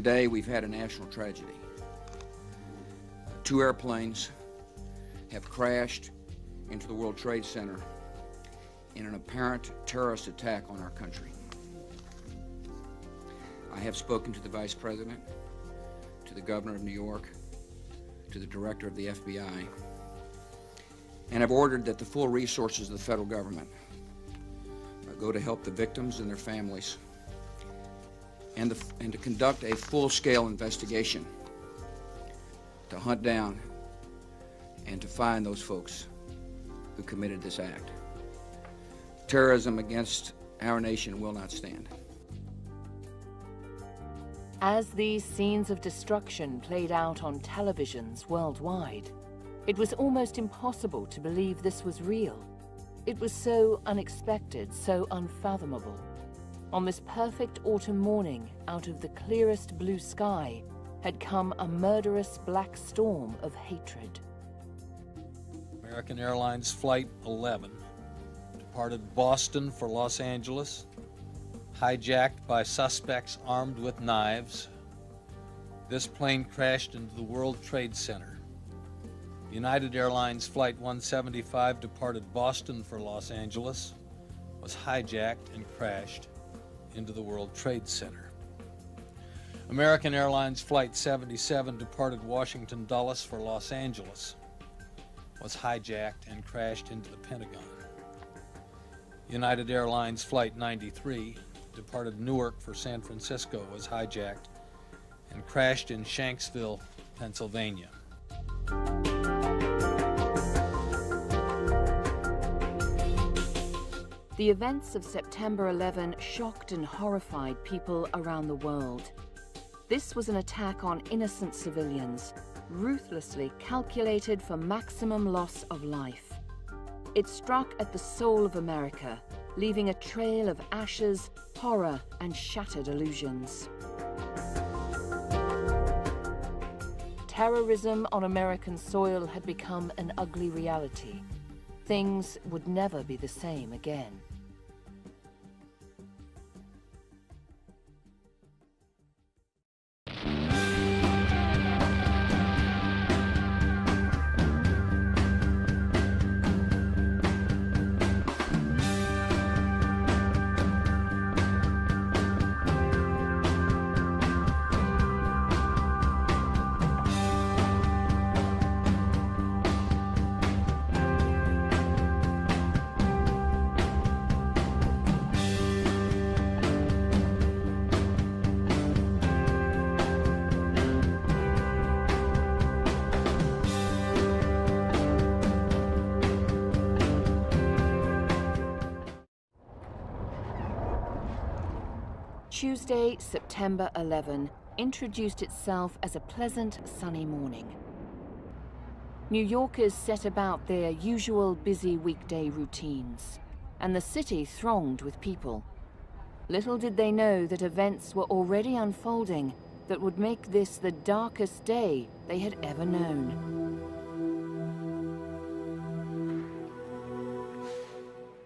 Today, we've had a national tragedy. Two airplanes have crashed into the World Trade Center in an apparent terrorist attack on our country. I have spoken to the Vice President, to the Governor of New York, to the Director of the FBI, and have ordered that the full resources of the federal government go to help the victims and their families, and to conduct a full-scale investigation to hunt down and to find those folks who committed this act. Terrorism against our nation will not stand. As these scenes of destruction played out on televisions worldwide, it was almost impossible to believe this was real. It was so unexpected, so unfathomable. On this perfect autumn morning, out of the clearest blue sky, had come a murderous black storm of hatred. American Airlines Flight 11 departed Boston for Los Angeles, hijacked by suspects armed with knives. This plane crashed into the World Trade Center. United Airlines Flight 175 departed Boston for Los Angeles, was hijacked and crashed into the World Trade Center. American Airlines Flight 77 departed Washington Dulles for Los Angeles, was hijacked and crashed into the Pentagon. United Airlines Flight 93 departed Newark for San Francisco, was hijacked and crashed in Shanksville, Pennsylvania. The events of September 11 shocked and horrified people around the world. This was an attack on innocent civilians, ruthlessly calculated for maximum loss of life. It struck at the soul of America, leaving a trail of ashes, horror, and shattered illusions. Terrorism on American soil had become an ugly reality. Things would never be the same again. Tuesday, September 11, introduced itself as a pleasant, sunny morning. New Yorkers set about their usual busy weekday routines, and the city thronged with people. Little did they know that events were already unfolding that would make this the darkest day they had ever known.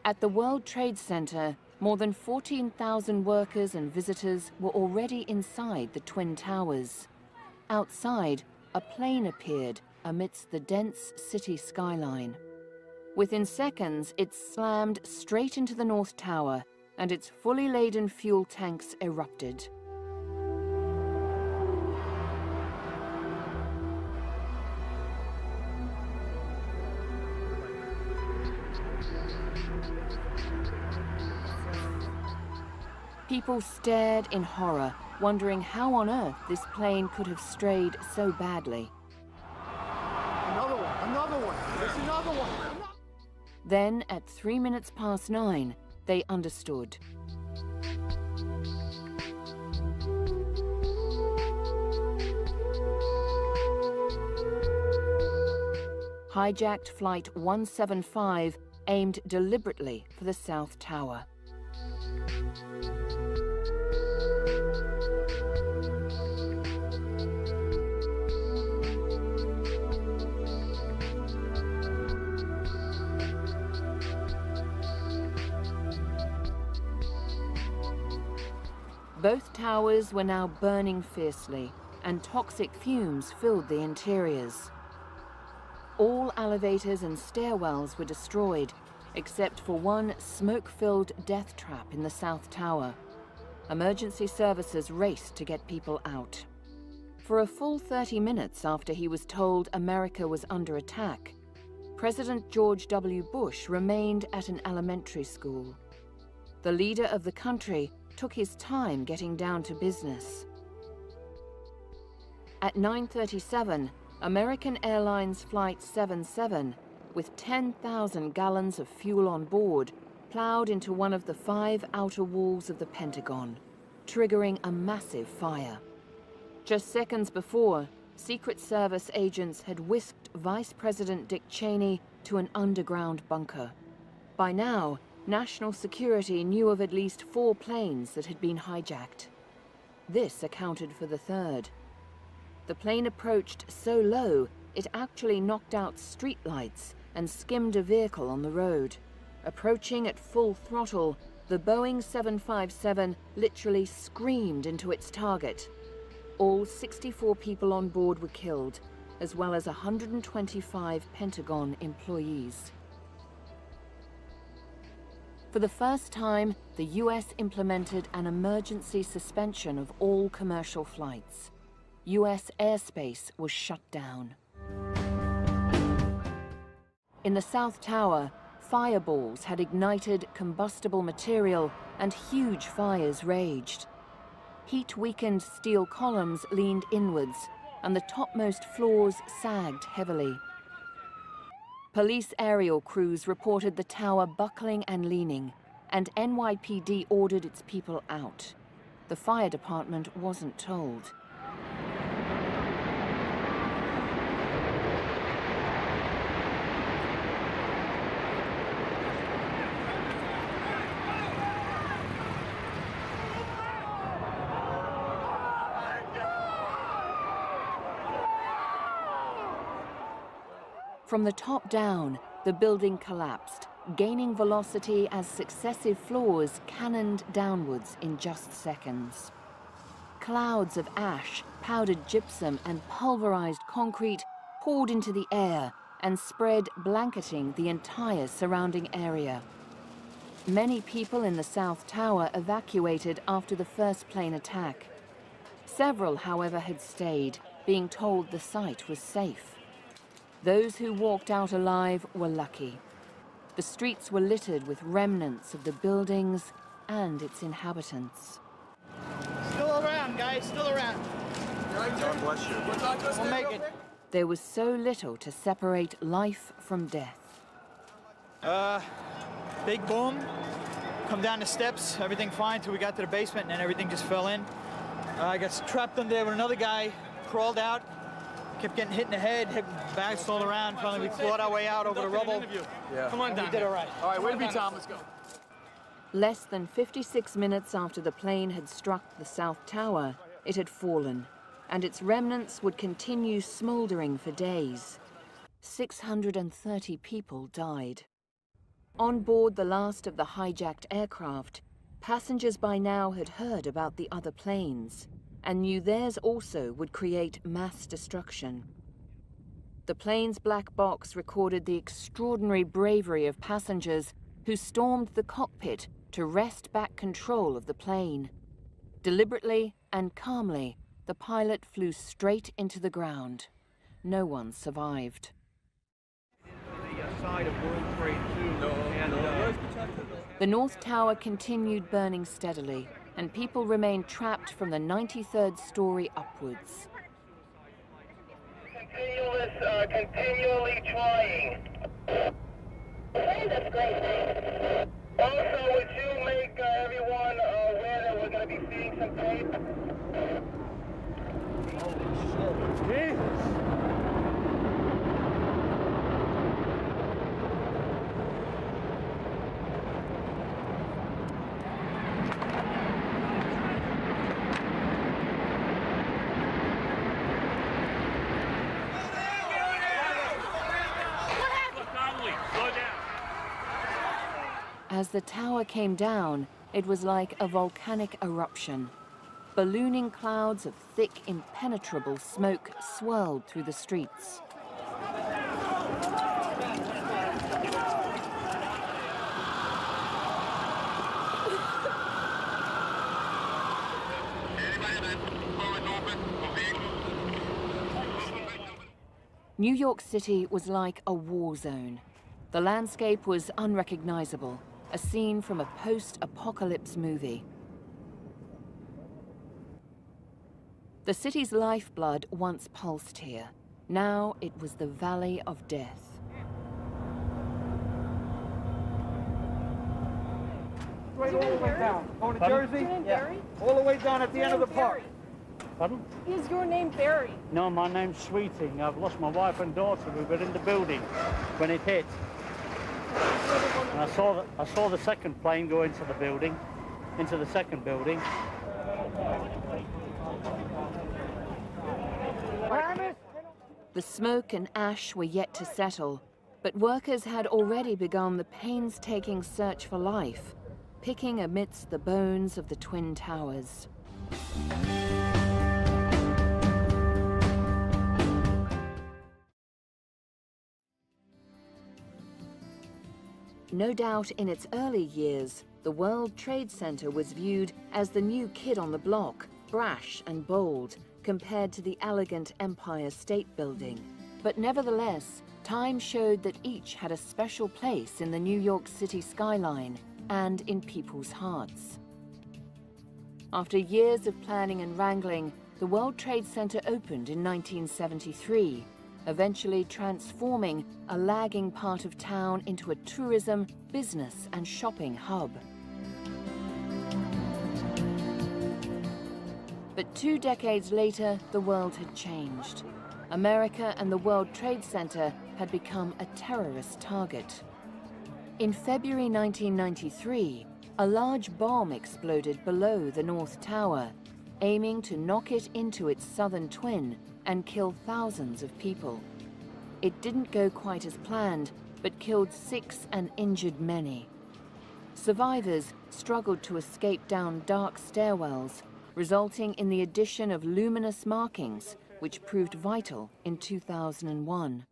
At the World Trade Center, more than 14,000 workers and visitors were already inside the Twin Towers. Outside, a plane appeared amidst the dense city skyline. Within seconds, it slammed straight into the North Tower, and its fully laden fuel tanks erupted. People stared in horror, wondering how on earth this plane could have strayed so badly. Another one, there's another one. Then, at 9:03, they understood. Hijacked Flight 175 aimed deliberately for the South Tower. Both towers were now burning fiercely, and toxic fumes filled the interiors. All elevators and stairwells were destroyed, except for one smoke-filled death trap in the South Tower. Emergency services raced to get people out. For a full 30 minutes after he was told America was under attack, President George W. Bush remained at an elementary school. The leader of the country took his time getting down to business. At 9:37, American Airlines Flight 77, with 10,000 gallons of fuel on board, plowed into one of the 5 outer walls of the Pentagon, triggering a massive fire. Just seconds before, Secret Service agents had whisked Vice President Dick Cheney to an underground bunker. By now, national security knew of at least 4 planes that had been hijacked. This accounted for the third. The plane approached so low, it actually knocked out streetlights and skimmed a vehicle on the road. Approaching at full throttle, the Boeing 757 literally screamed into its target. All 64 people on board were killed, as well as 125 Pentagon employees. For the first time, the US implemented an emergency suspension of all commercial flights. US airspace was shut down. In the South Tower, fireballs had ignited combustible material and huge fires raged. Heat-weakened steel columns leaned inwards, and the topmost floors sagged heavily. Police aerial crews reported the tower buckling and leaning, and NYPD ordered its people out. The fire department wasn't told. From the top down, the building collapsed, gaining velocity as successive floors cannoned downwards in just seconds. Clouds of ash, powdered gypsum, and pulverized concrete poured into the air and spread, blanketing the entire surrounding area. Many people in the South Tower evacuated after the first plane attack. Several, however, had stayed, being told the site was safe. Those who walked out alive were lucky. The streets were littered with remnants of the buildings and its inhabitants. Still around, guys, still around. God bless you. We'll make it. There was so little to separate life from death. Big boom. Come down the steps, everything fine till we got to the basement, and then everything just fell in. I got trapped under there with another guy, crawled out, kept getting hit in the head, bounced all around. Finally, we clawed our way out over the rubble. Yeah. Come on down. We did all right. All right, way to be, Tom. Let's go. Less than 56 minutes after the plane had struck the South Tower, it had fallen, and its remnants would continue smoldering for days. 630 people died. On board the last of the hijacked aircraft, passengers by now had heard about the other planes and knew theirs also would create mass destruction. The plane's black box recorded the extraordinary bravery of passengers who stormed the cockpit to wrest back control of the plane. Deliberately and calmly, the pilot flew straight into the ground. No one survived. The North Tower continued burning steadily, and people remained trapped from the 93rd story upwards. Continually trying. Okay, that's great. Also, would you make everyone aware that we're going to be seeing some tape? Holy shit. Jesus. As the tower came down, it was like a volcanic eruption. ballooning clouds of thick, impenetrable smoke swirled through the streets. New York City was like a war zone. The landscape was unrecognizable, a scene from a post-apocalypse movie. The city's lifeblood once pulsed here. Now it was the Valley of Death. Straight all the way down. Going to Jersey? Is your name Barry? All the way down at the end of the park. Pardon? Is your name Barry? No, my name's Sweeting. I've lost my wife and daughter. We were in the building when it hit. And I saw the second plane go into the building, into the second building. The smoke and ash were yet to settle, but workers had already begun the painstaking search for life, picking amidst the bones of the Twin Towers. No doubt in its early years, the World Trade Center was viewed as the new kid on the block, brash and bold, compared to the elegant Empire State Building. But nevertheless, time showed that each had a special place in the New York City skyline and in people's hearts. After years of planning and wrangling, the World Trade Center opened in 1973, eventually transforming a lagging part of town into a tourism, business, and shopping hub. But 2 decades later, the world had changed. America and the World Trade Center had become a terrorist target. In February 1993, a large bomb exploded below the North Tower, aiming to knock it into its southern twin and kill thousands of people. It didn't go quite as planned, but killed 6 and injured many. Survivors struggled to escape down dark stairwells, resulting in the addition of luminous markings, which proved vital in 2001.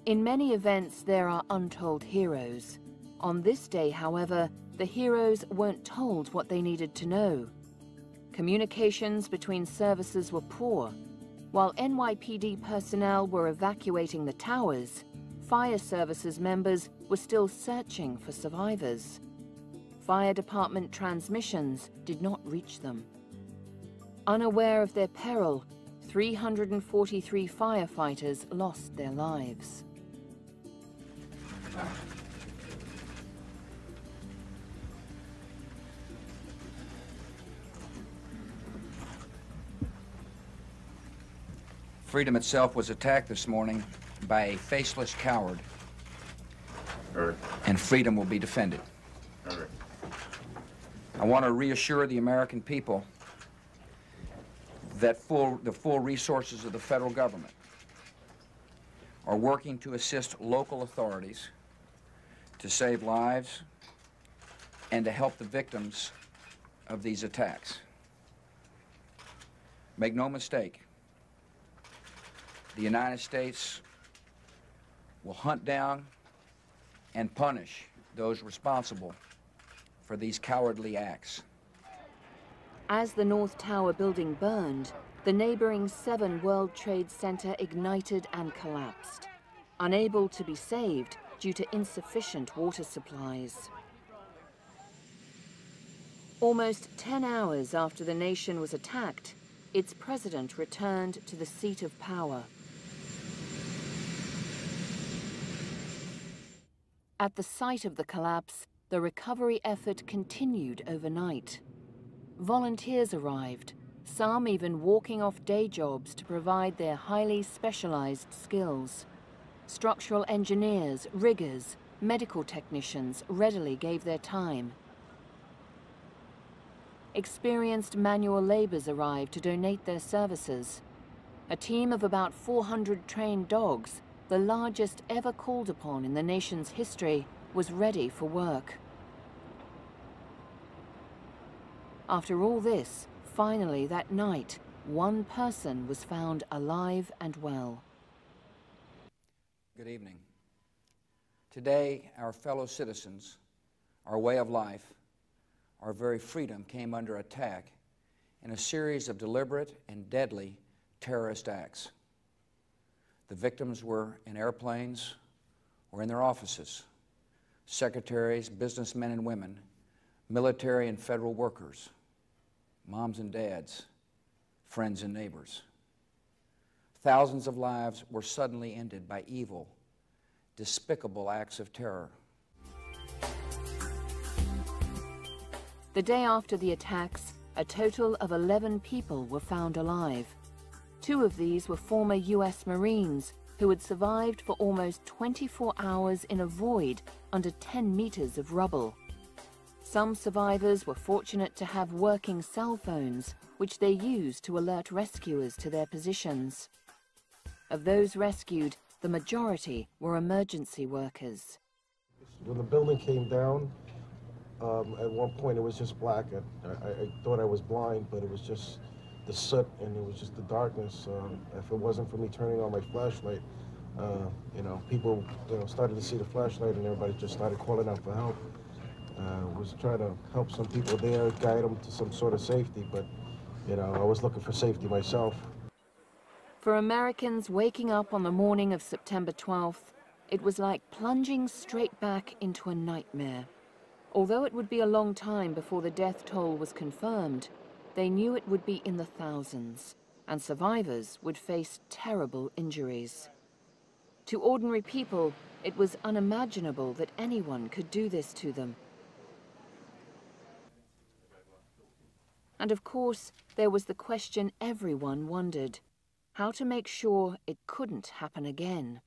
In many events, there are untold heroes. On this day, however, the heroes weren't told what they needed to know. Communications between services were poor. While NYPD personnel were evacuating the towers, fire services members were still searching for survivors. Fire department transmissions did not reach them. Unaware of their peril, 343 firefighters lost their lives. Freedom itself was attacked this morning by a faceless coward. And freedom will be defended. I want to reassure the American people that the full resources of the federal government are working to assist local authorities to save lives and to help the victims of these attacks. Make no mistake, the United States will hunt down and punish those responsible for these cowardly acts. As the North Tower building burned, the neighboring 7 World Trade Center ignited and collapsed, unable to be saved due to insufficient water supplies. Almost 10 hours after the nation was attacked, its president returned to the seat of power. At the site of the collapse, the recovery effort continued overnight. Volunteers arrived, some even walking off day jobs to provide their highly specialized skills. Structural engineers, riggers, medical technicians readily gave their time. Experienced manual laborers arrived to donate their services. A team of about 400 trained dogs, the largest ever called upon in the nation's history, was ready for work. After all this, finally that night, one person was found alive and well. Good evening. Today, our fellow citizens, our way of life, our very freedom came under attack in a series of deliberate and deadly terrorist acts. The victims were in airplanes or in their offices, secretaries, businessmen and women, military and federal workers, moms and dads, friends and neighbors. Thousands of lives were suddenly ended by evil, despicable acts of terror. The day after the attacks, a total of 11 people were found alive. 2 of these were former US Marines who had survived for almost 24 hours in a void under 10 meters of rubble. Some survivors were fortunate to have working cell phones, which they used to alert rescuers to their positions. Of those rescued, the majority were emergency workers. When the building came down, at one point it was just black. I thought I was blind, but it was just the soot and it was just the darkness. If it wasn't for me turning on my flashlight, people started to see the flashlight and everybody just started calling out for help. Was trying to help some people there, guide them to some sort of safety, but I was looking for safety myself. For Americans waking up on the morning of September 12th, it was like plunging straight back into a nightmare. Although it would be a long time before the death toll was confirmed, they knew it would be in the thousands, and survivors would face terrible injuries. To ordinary people, it was unimaginable that anyone could do this to them. And of course, there was the question everyone wondered: how to make sure it couldn't happen again.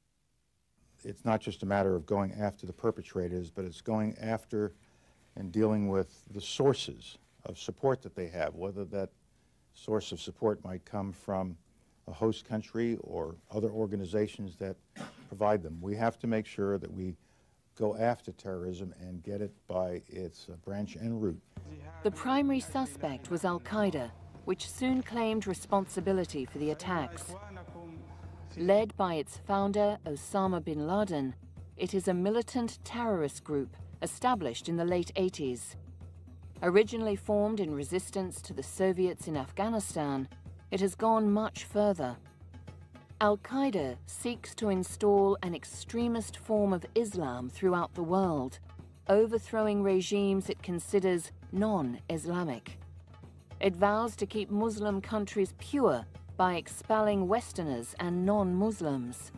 It's not just a matter of going after the perpetrators, but it's going after and dealing with the sources of support that they have, whether that source of support might come from a host country or other organizations that provide them. We have to make sure that we go after terrorism and get it by its branch and root. The primary suspect was Al-Qaeda, which soon claimed responsibility for the attacks. Led by its founder, Osama bin Laden, it is a militant terrorist group established in the late 80s. Originally formed in resistance to the Soviets in Afghanistan, it has gone much further. Al-Qaeda seeks to install an extremist form of Islam throughout the world, overthrowing regimes it considers non-Islamic. It vows to keep Muslim countries pure by expelling Westerners and non-Muslims.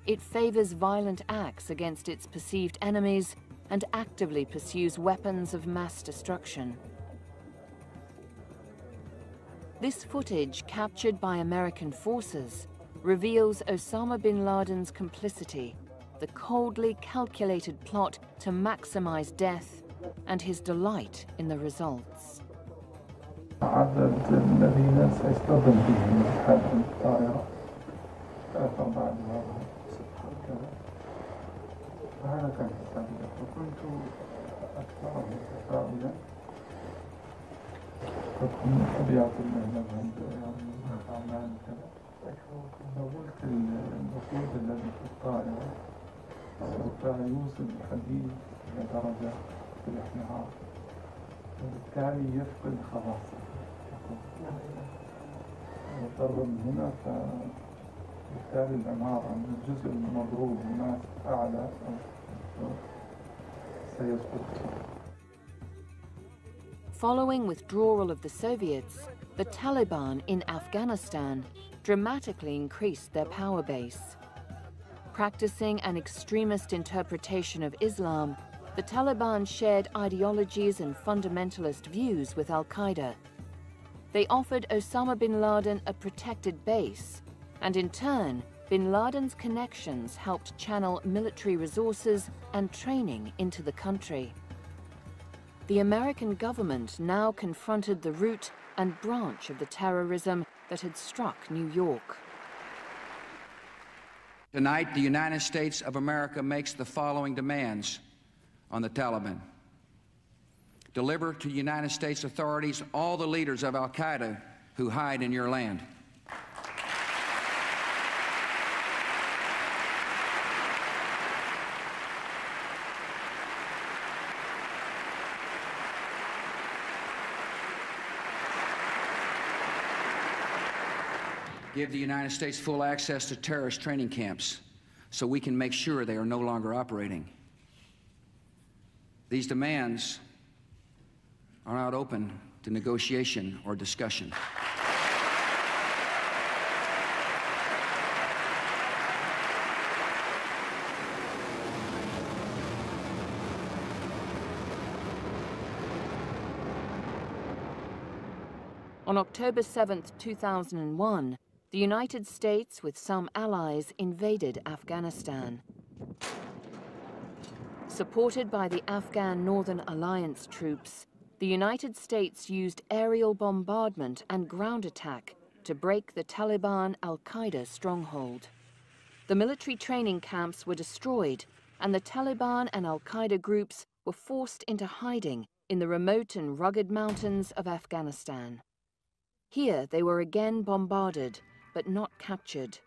It favors violent acts against its perceived enemies and actively pursues weapons of mass destruction. This footage, captured by American forces, reveals Osama bin Laden's complicity, the coldly calculated plot to maximize death, and his delight in the results. عدد الذين سيصطدم بهم هذه الطائرة 3-4 مرات وهذا كان حسابي وكنت أكثرهم تفاؤلا فكنت طبيعة المهنة يعني أعمال كذا فقلت الوقود الذي في الطائرة سوف يوصل الحديد إلى درجة في الاحتراق وبالتالي يفقد خواصه وضرب من هنا فبالتالي العمارة من الجزء المضروب هناك أعلى سيسقط. Following withdrawal of the Soviets, the Taliban in Afghanistan dramatically increased their power base. Practicing an extremist interpretation of Islam, the Taliban shared ideologies and fundamentalist views with Al-Qaeda. They offered Osama bin Laden a protected base, and in turn, bin Laden's connections helped channel military resources and training into the country. The American government now confronted the root and branch of the terrorism that had struck New York. Tonight, the United States of America makes the following demands on the Taliban. Deliver to United States authorities all the leaders of al-Qaeda who hide in your land. Give the United States full access to terrorist training camps so we can make sure they are no longer operating. These demands are not open to negotiation or discussion. On October 7, 2001, the United States, with some allies, invaded Afghanistan. Supported by the Afghan Northern Alliance troops, the United States used aerial bombardment and ground attack to break the Taliban al-Qaeda stronghold. The military training camps were destroyed, and the Taliban and al-Qaeda groups were forced into hiding in the remote and rugged mountains of Afghanistan. Here they were again bombarded, but not captured.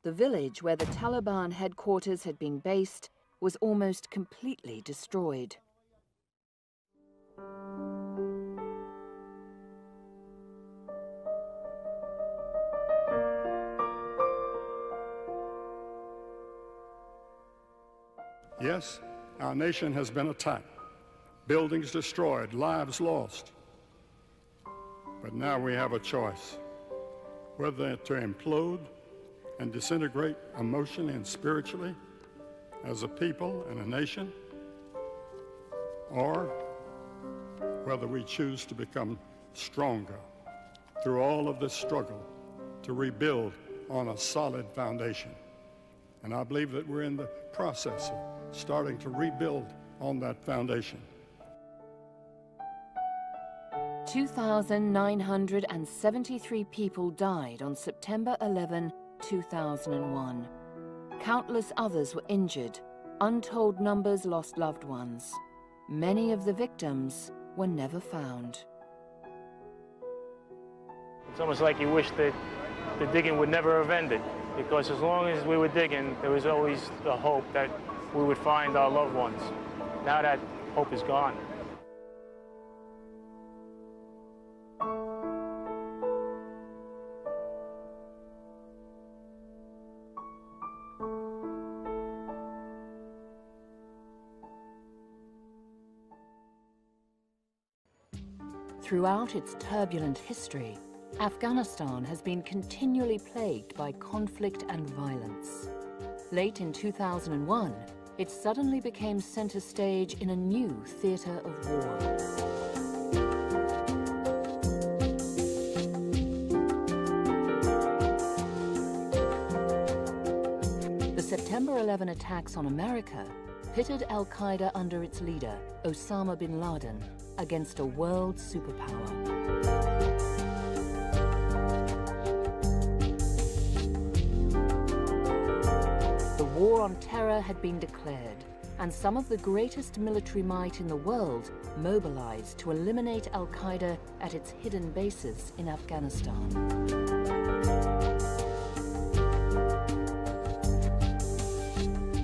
The village where the Taliban headquarters had been based was almost completely destroyed. Yes, our nation has been attacked, buildings destroyed, lives lost. But now we have a choice, whether to implode and disintegrate emotionally and spiritually as a people and a nation, or whether we choose to become stronger through all of this struggle to rebuild on a solid foundation. And I believe that we're in the process of starting to rebuild on that foundation. 2,973 people died on September 11, 2001. Countless others were injured. Untold numbers lost loved ones. Many of the victims were never found. It's almost like you wish that the digging would never have ended, because as long as we were digging, there was always the hope that we would find our loved ones. Now that hope is gone. Throughout its turbulent history, Afghanistan has been continually plagued by conflict and violence. Late in 2001, it suddenly became center stage in a new theater of war. The September 11 attacks on America pitted al-Qaeda under its leader, Osama bin Laden, against a world superpower. The war on terror had been declared, and some of the greatest military might in the world mobilized to eliminate al-Qaeda at its hidden bases in Afghanistan.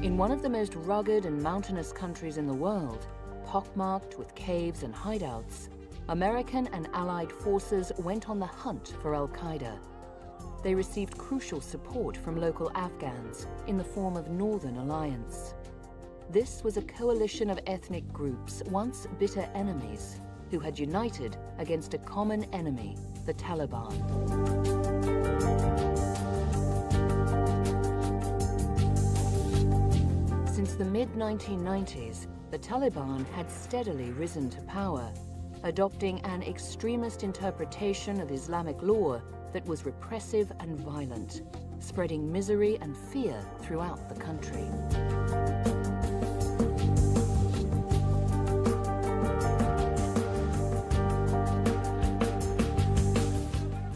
In one of the most rugged and mountainous countries in the world, pockmarked with caves and hideouts, American and Allied forces went on the hunt for al-Qaeda. They received crucial support from local Afghans in the form of Northern Alliance. This was a coalition of ethnic groups, once bitter enemies, who had united against a common enemy, the Taliban. Since the mid-1990s, the Taliban had steadily risen to power, adopting an extremist interpretation of Islamic law that was repressive and violent, spreading misery and fear throughout the country.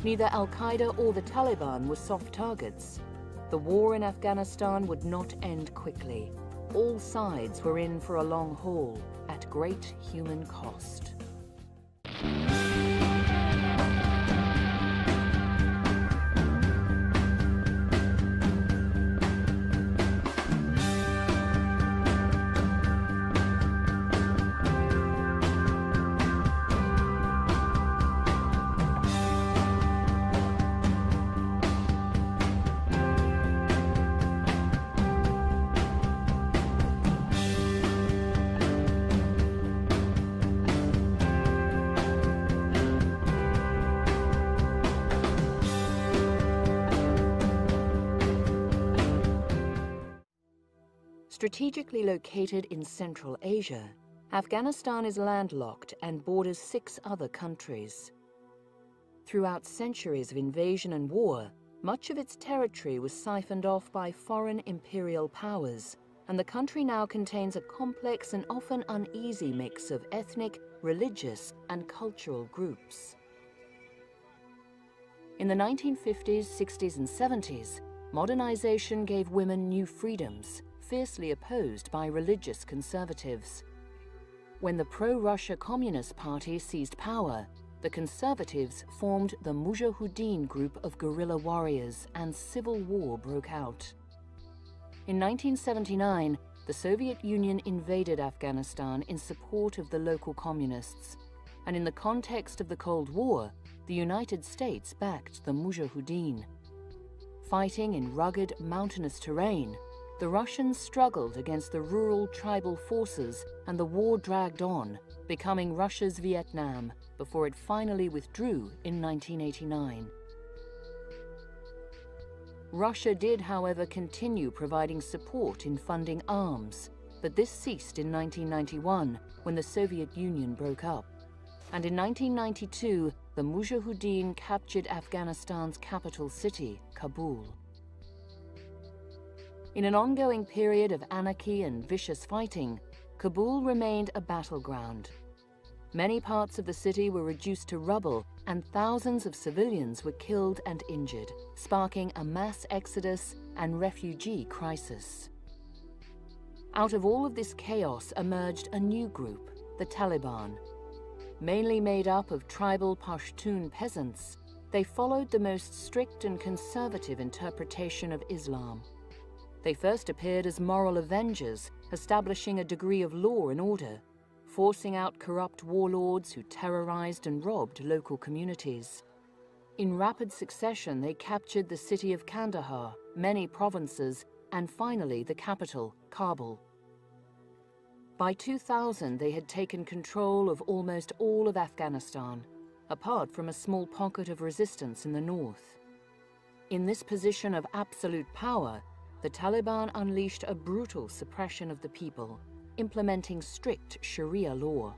Neither al-Qaeda or the Taliban were soft targets. The war in Afghanistan would not end quickly. all sides were in for a long haul at great human cost. Strategically located in Central Asia, Afghanistan is landlocked and borders 6 other countries. Throughout centuries of invasion and war, much of its territory was siphoned off by foreign imperial powers, and the country now contains a complex and often uneasy mix of ethnic, religious, and cultural groups. In the 1950s, 60s, and 70s, modernization gave women new freedoms, fiercely opposed by religious conservatives. When the pro-Russia Communist Party seized power, the conservatives formed the Mujahideen group of guerrilla warriors and civil war broke out. In 1979, the Soviet Union invaded Afghanistan in support of the local communists, and in the context of the Cold War, the United States backed the Mujahideen. Fighting in rugged, mountainous terrain, the Russians struggled against the rural tribal forces and the war dragged on, becoming Russia's Vietnam before it finally withdrew in 1989. Russia did, however, continue providing support in funding arms, but this ceased in 1991 when the Soviet Union broke up. And in 1992, the Mujahideen captured Afghanistan's capital city, Kabul. In an ongoing period of anarchy and vicious fighting, Kabul remained a battleground. Many parts of the city were reduced to rubble, and thousands of civilians were killed and injured, sparking a mass exodus and refugee crisis. Out of all of this chaos emerged a new group, the Taliban. Mainly made up of tribal Pashtun peasants, they followed the most strict and conservative interpretation of Islam. They first appeared as moral avengers, establishing a degree of law and order, forcing out corrupt warlords who terrorized and robbed local communities. In rapid succession, they captured the city of Kandahar, many provinces, and finally the capital, Kabul. By 2000, they had taken control of almost all of Afghanistan, apart from a small pocket of resistance in the north. In this position of absolute power, the Taliban unleashed a brutal suppression of the people, implementing strict Sharia law.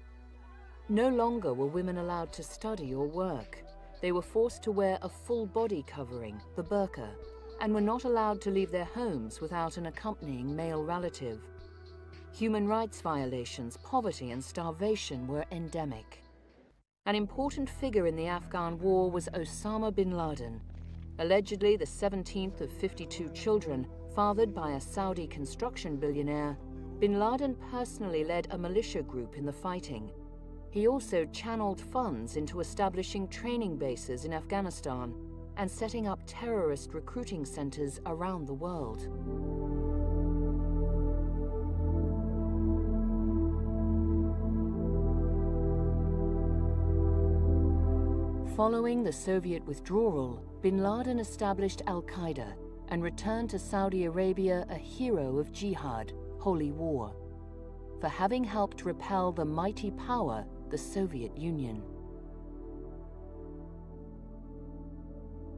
No longer were women allowed to study or work. They were forced to wear a full body covering, the burqa, and were not allowed to leave their homes without an accompanying male relative. Human rights violations, poverty, and starvation were endemic. An important figure in the Afghan war was Osama bin Laden, allegedly the 17th of 52 children, fathered by a Saudi construction billionaire. Bin Laden personally led a militia group in the fighting. He also channeled funds into establishing training bases in Afghanistan and setting up terrorist recruiting centers around the world. Following the Soviet withdrawal, bin Laden established Al-Qaeda and returned to Saudi Arabia a hero of jihad, holy war, for having helped repel the mighty power, the Soviet Union.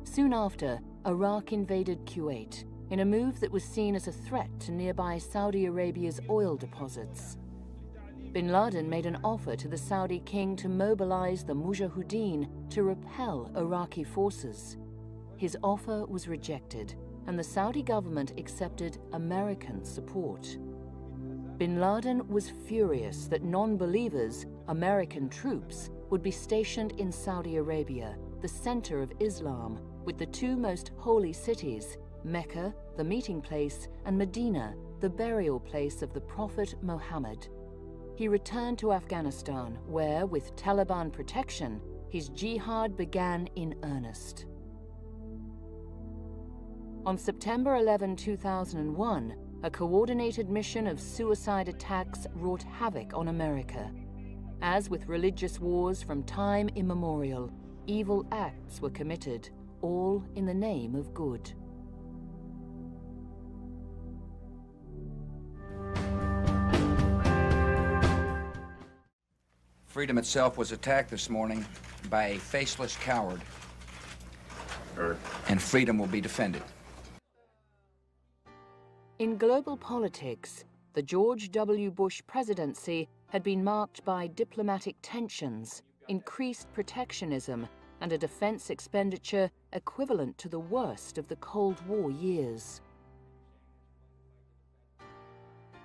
Soon after, Iraq invaded Kuwait in a move that was seen as a threat to nearby Saudi Arabia's oil deposits. Bin Laden made an offer to the Saudi king to mobilize the Mujahideen to repel Iraqi forces. His offer was rejected, and the Saudi government accepted American support. Bin Laden was furious that non-believers, American troops, would be stationed in Saudi Arabia, the center of Islam, with the 2 most holy cities, Mecca, the meeting place, and Medina, the burial place of the Prophet Muhammad. He returned to Afghanistan, where, with Taliban protection, his jihad began in earnest. On September 11, 2001, a coordinated mission of suicide attacks wrought havoc on America. As with religious wars from time immemorial, evil acts were committed, all in the name of good. Freedom itself was attacked this morning by a faceless coward, and freedom will be defended. In global politics, the George W. Bush presidency had been marked by diplomatic tensions, increased protectionism, and a defense expenditure equivalent to the worst of the Cold War years.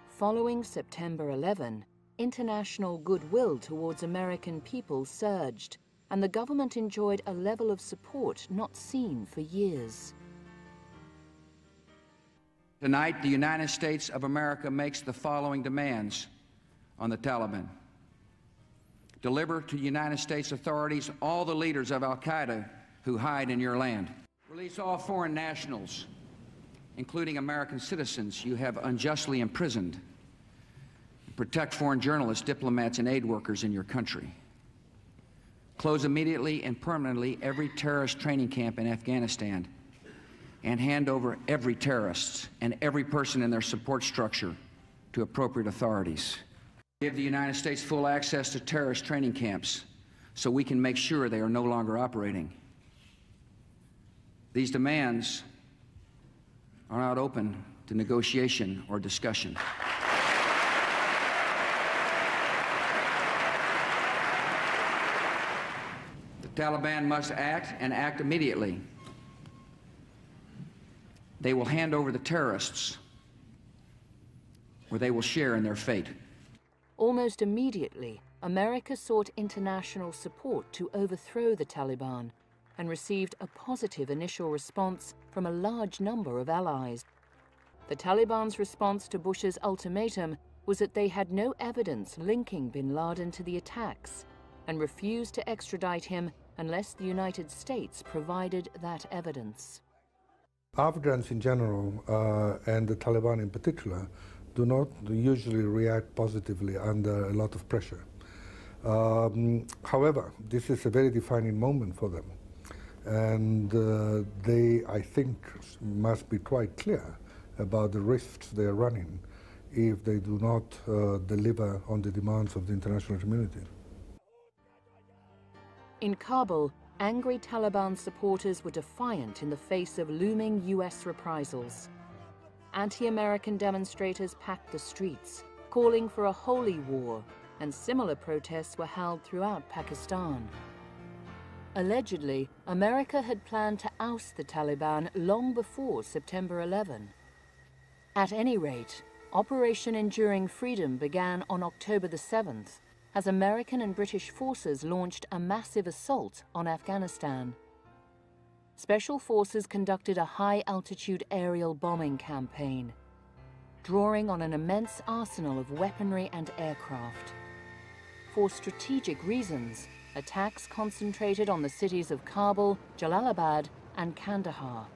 Following September 11, international goodwill towards American people surged, and the government enjoyed a level of support not seen for years. Tonight, the United States of America makes the following demands on the Taliban. Deliver to United States authorities all the leaders of al-Qaeda who hide in your land. Release all foreign nationals, including American citizens you have unjustly imprisoned. Protect foreign journalists, diplomats, and aid workers in your country. Close immediately and permanently every terrorist training camp in Afghanistan, and hand over every terrorist and every person in their support structure to appropriate authorities. Give the United States full access to terrorist training camps so we can make sure they are no longer operating. These demands are not open to negotiation or discussion. The Taliban must act, and act immediately. They will hand over the terrorists, or they will share in their fate. Almost immediately, America sought international support to overthrow the Taliban and received a positive initial response from a large number of allies. The Taliban's response to Bush's ultimatum was that they had no evidence linking bin Laden to the attacks and refused to extradite him unless the United States provided that evidence. Afghans in general, and the Taliban in particular, do not usually react positively under a lot of pressure. However, this is a very defining moment for them. And they, I think, must be quite clear about the risks they are running if they do not deliver on the demands of the international community. In Kabul, angry Taliban supporters were defiant in the face of looming US reprisals. Anti-American demonstrators packed the streets, calling for a holy war, and similar protests were held throughout Pakistan. Allegedly, America had planned to oust the Taliban long before September 11. At any rate, Operation Enduring Freedom began on October the 7th, as American and British forces launched a massive assault on Afghanistan. Special forces conducted a high-altitude aerial bombing campaign, drawing on an immense arsenal of weaponry and aircraft. For strategic reasons, attacks concentrated on the cities of Kabul, Jalalabad, and Kandahar.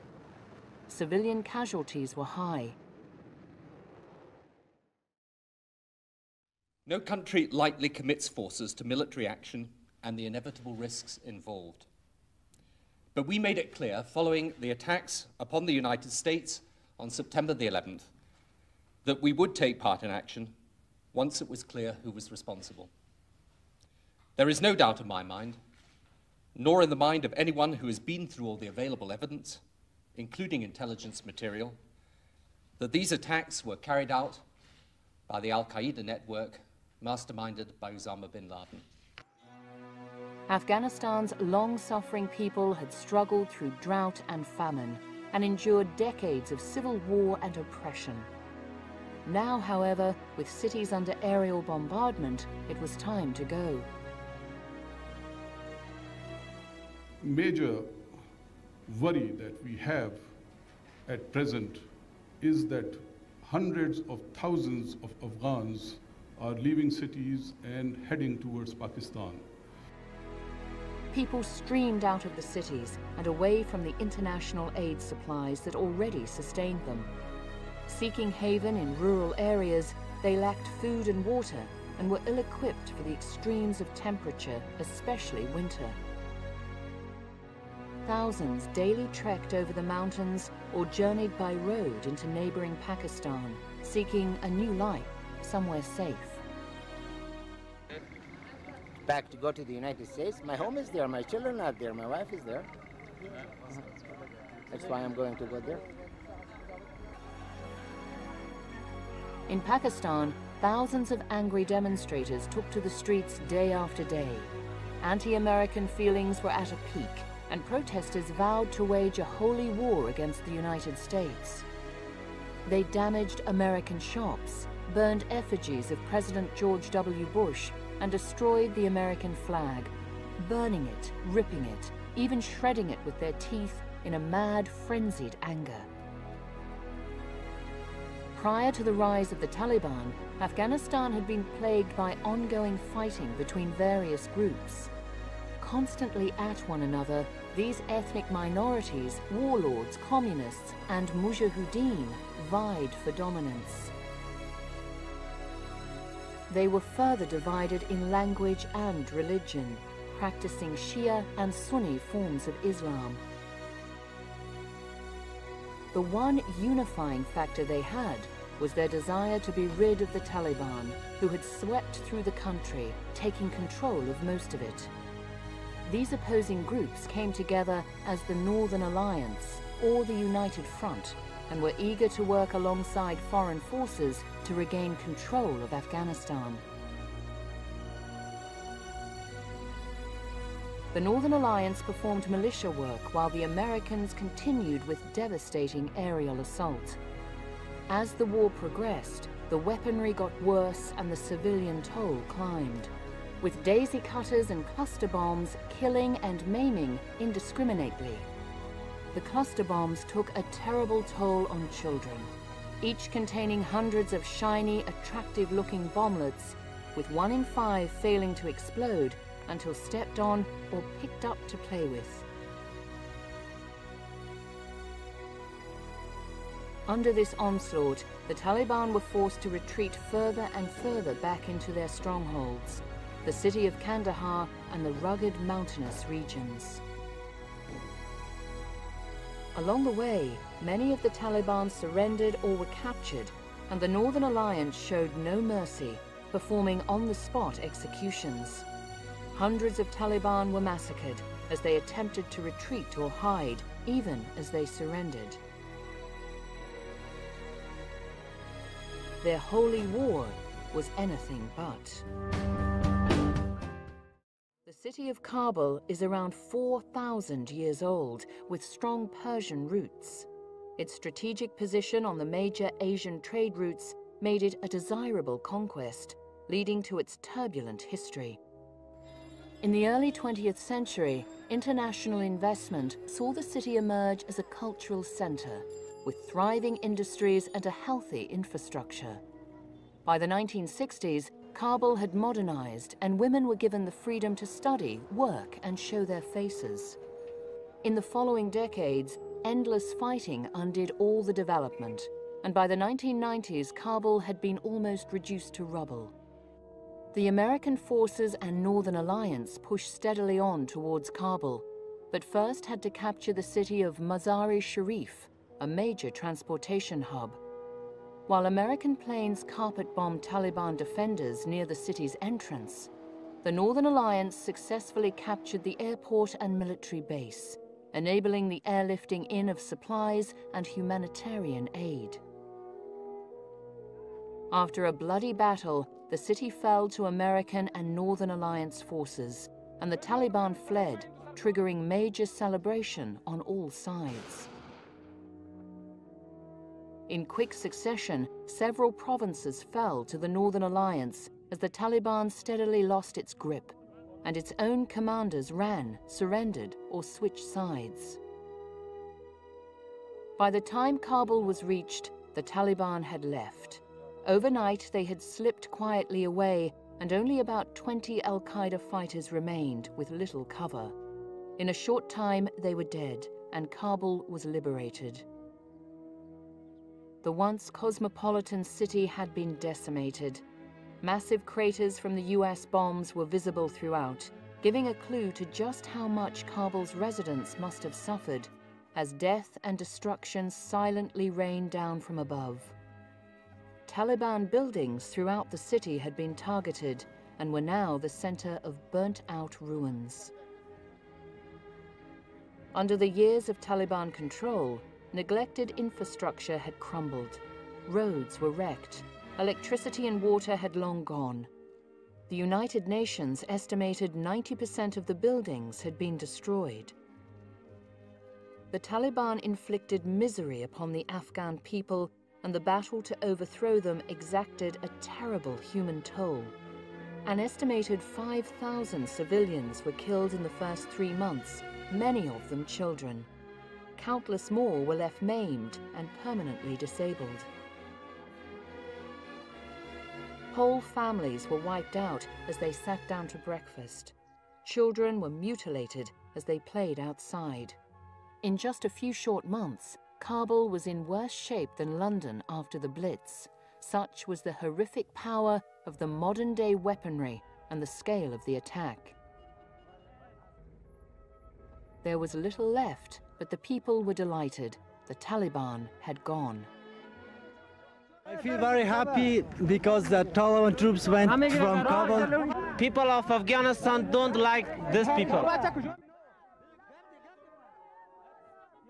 Civilian casualties were high. No country lightly commits forces to military action and the inevitable risks involved. But we made it clear, following the attacks upon the United States on September the 11th, that we would take part in action once it was clear who was responsible. There is no doubt in my mind, nor in the mind of anyone who has been through all the available evidence, including intelligence material, that these attacks were carried out by the al-Qaeda network masterminded by Osama bin Laden. Afghanistan's long-suffering people had struggled through drought and famine and endured decades of civil war and oppression. Now, however, with cities under aerial bombardment, it was time to go. Major worry that we have at present is that hundreds of thousands of Afghans are leaving cities and heading towards Pakistan. People streamed out of the cities and away from the international aid supplies that already sustained them. Seeking haven in rural areas, they lacked food and water and were ill-equipped for the extremes of temperature, especially winter. Thousands daily trekked over the mountains or journeyed by road into neighboring Pakistan, seeking a new life, somewhere safe. Back to go to the United States. My home is there, my children are there, my wife is there. That's why I'm going to go there. In Pakistan, thousands of angry demonstrators took to the streets day after day. Anti-American feelings were at a peak, and protesters vowed to wage a holy war against the United States. They damaged American shops, burned effigies of President George W. Bush, and destroyed the American flag, burning it, ripping it, even shredding it with their teeth in a mad, frenzied anger. Prior to the rise of the Taliban, Afghanistan had been plagued by ongoing fighting between various groups. Constantly at one another, these ethnic minorities, warlords, communists, and mujahideen vied for dominance. They were further divided in language and religion, practicing Shia and Sunni forms of Islam. The one unifying factor they had was their desire to be rid of the Taliban, who had swept through the country, taking control of most of it. These opposing groups came together as the Northern Alliance, or the United Front, and were eager to work alongside foreign forces to regain control of Afghanistan. The Northern Alliance performed militia work while the Americans continued with devastating aerial assault. As the war progressed, the weaponry got worse and the civilian toll climbed, with daisy cutters and cluster bombs killing and maiming indiscriminately. The cluster bombs took a terrible toll on children, each containing hundreds of shiny, attractive-looking bomblets, with 1 in 5 failing to explode until stepped on or picked up to play with. Under this onslaught, the Taliban were forced to retreat further and further back into their strongholds, the city of Kandahar and the rugged mountainous regions. Along the way, many of the Taliban surrendered or were captured, and the Northern Alliance showed no mercy, performing on-the-spot executions. Hundreds of Taliban were massacred as they attempted to retreat or hide, even as they surrendered. Their holy war was anything but. The city of Kabul is around 4,000 years old, with strong Persian roots. Its strategic position on the major Asian trade routes made it a desirable conquest, leading to its turbulent history. In the early 20th century, international investment saw the city emerge as a cultural center, with thriving industries and a healthy infrastructure. By the 1960s, Kabul had modernized and women were given the freedom to study, work, and show their faces. In the following decades, endless fighting undid all the development, and by the 1990s, Kabul had been almost reduced to rubble. The American forces and Northern Alliance pushed steadily on towards Kabul, but first had to capture the city of Mazar-e-Sharif, a major transportation hub. While American planes carpet-bombed Taliban defenders near the city's entrance, the Northern Alliance successfully captured the airport and military base, enabling the airlifting in of supplies and humanitarian aid. After a bloody battle, the city fell to American and Northern Alliance forces, and the Taliban fled, triggering major celebration on all sides. In quick succession, several provinces fell to the Northern Alliance as the Taliban steadily lost its grip, and its own commanders ran, surrendered, or switched sides. By the time Kabul was reached, the Taliban had left. Overnight, they had slipped quietly away, and only about 20 al-Qaeda fighters remained with little cover. In a short time, they were dead, and Kabul was liberated. The once cosmopolitan city had been decimated. Massive craters from the US bombs were visible throughout, giving a clue to just how much Kabul's residents must have suffered, as death and destruction silently rained down from above. Taliban buildings throughout the city had been targeted and were now the center of burnt-out ruins. Under the years of Taliban control, neglected infrastructure had crumbled. Roads were wrecked. Electricity and water had long gone. The United Nations estimated 90% of the buildings had been destroyed. The Taliban inflicted misery upon the Afghan people, and the battle to overthrow them exacted a terrible human toll. An estimated 5,000 civilians were killed in the first 3 months, many of them children. Countless more were left maimed and permanently disabled. Whole families were wiped out as they sat down to breakfast. Children were mutilated as they played outside. In just a few short months, Kabul was in worse shape than London after the Blitz. Such was the horrific power of the modern-day weaponry and the scale of the attack. There was little left, but the people were delighted. The Taliban had gone. I feel very happy because the Taliban troops went from Kabul. People of Afghanistan don't like these people.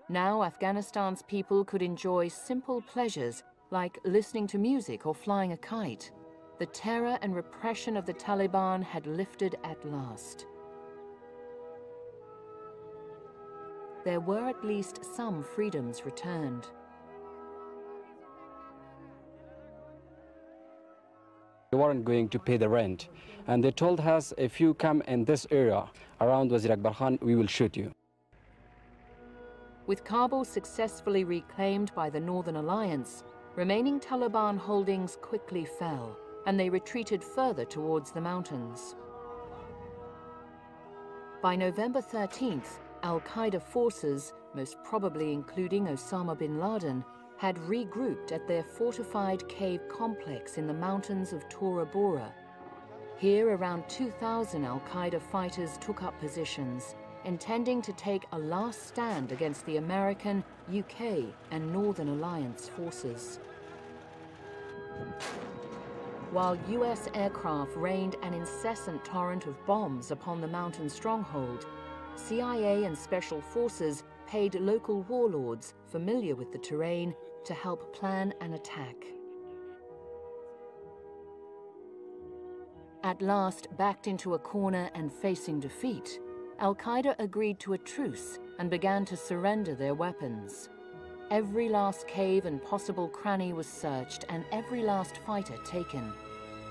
Now Afghanistan's people could enjoy simple pleasures like listening to music or flying a kite. The terror and repression of the Taliban had lifted at last. There were at least some freedoms returned. We weren't going to pay the rent, and they told us, if you come in this area around Wazir Akbar Khan, we will shoot you. With Kabul successfully reclaimed by the Northern Alliance, remaining Taliban holdings quickly fell, and they retreated further towards the mountains. By November 13th, al-Qaeda forces, most probably including Osama bin Laden, had regrouped at their fortified cave complex in the mountains of Tora Bora. Here, around 2,000 al-Qaeda fighters took up positions, intending to take a last stand against the American, UK, and Northern Alliance forces. While US aircraft rained an incessant torrent of bombs upon the mountain stronghold, CIA and special forces paid local warlords familiar with the terrain to help plan an attack. At last, backed into a corner and facing defeat, al-Qaeda agreed to a truce and began to surrender their weapons. Every last cave and possible cranny was searched and every last fighter taken.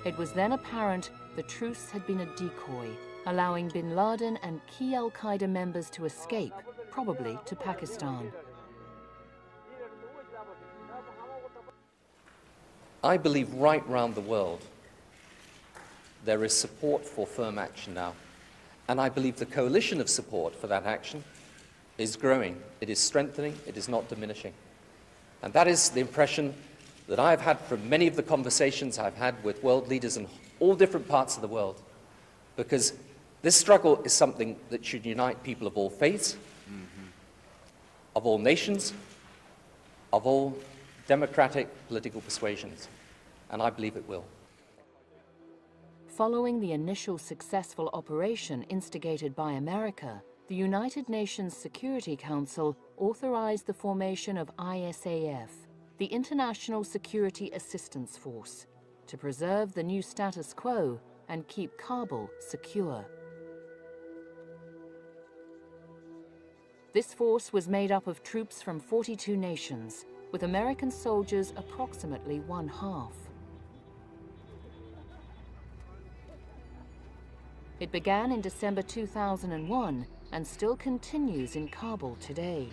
It was then apparent the truce had been a decoy, allowing bin Laden and key al-Qaeda members to escape, probably to Pakistan. I believe right round the world there is support for firm action now. And I believe the coalition of support for that action is growing. It is strengthening. It is not diminishing. And that is the impression that I've had from many of the conversations I've had with world leaders in all different parts of the world. Because this struggle is something that should unite people of all faiths, of all nations, of all democratic political persuasions. And I believe it will. Following the initial successful operation instigated by America, the United Nations Security Council authorized the formation of ISAF, the International Security Assistance Force, to preserve the new status quo and keep Kabul secure. This force was made up of troops from 42 nations, with American soldiers approximately one-half. It began in December 2001 and still continues in Kabul today.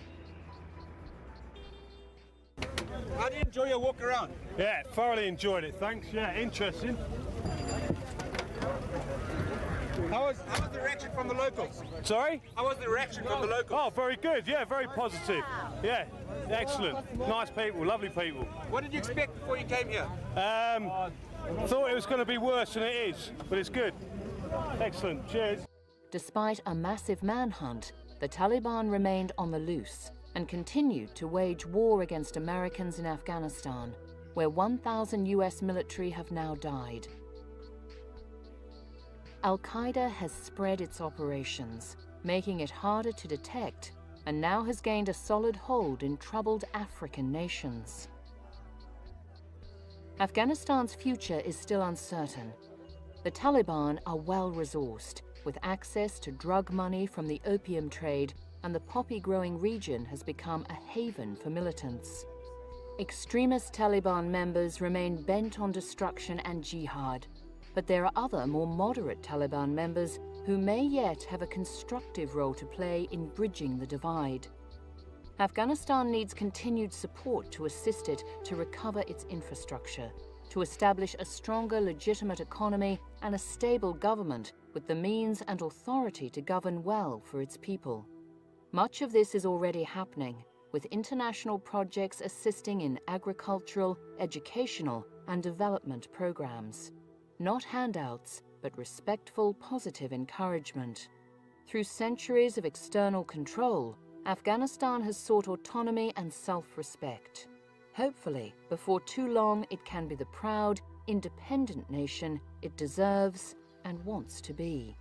enjoy your walk around? Yeah, thoroughly enjoyed it, thanks. Yeah, interesting. How was the reaction from the locals? Sorry? How was the reaction from the locals? Oh, very good. Yeah, very positive. Yeah, excellent. Nice people, lovely people. What did you expect before you came here? Thought it was going to be worse than it is, but it's good. Excellent. Cheers. Despite a massive manhunt, the Taliban remained on the loose and continued to wage war against Americans in Afghanistan, where 1,000 US military have now died. Al-Qaeda has spread its operations, making it harder to detect, and now has gained a solid hold in troubled African nations. Afghanistan's future is still uncertain. The Taliban are well-resourced, with access to drug money from the opium trade, and the poppy-growing region has become a haven for militants. Extremist Taliban members remain bent on destruction and jihad, but there are other more moderate Taliban members who may yet have a constructive role to play in bridging the divide. Afghanistan needs continued support to assist it to recover its infrastructure, to establish a stronger, legitimate economy and a stable government with the means and authority to govern well for its people. Much of this is already happening, with international projects assisting in agricultural, educational, and development programs. Not handouts, but respectful, positive encouragement. Through centuries of external control, Afghanistan has sought autonomy and self-respect. Hopefully, before too long, it can be the proud, independent nation it deserves and wants to be.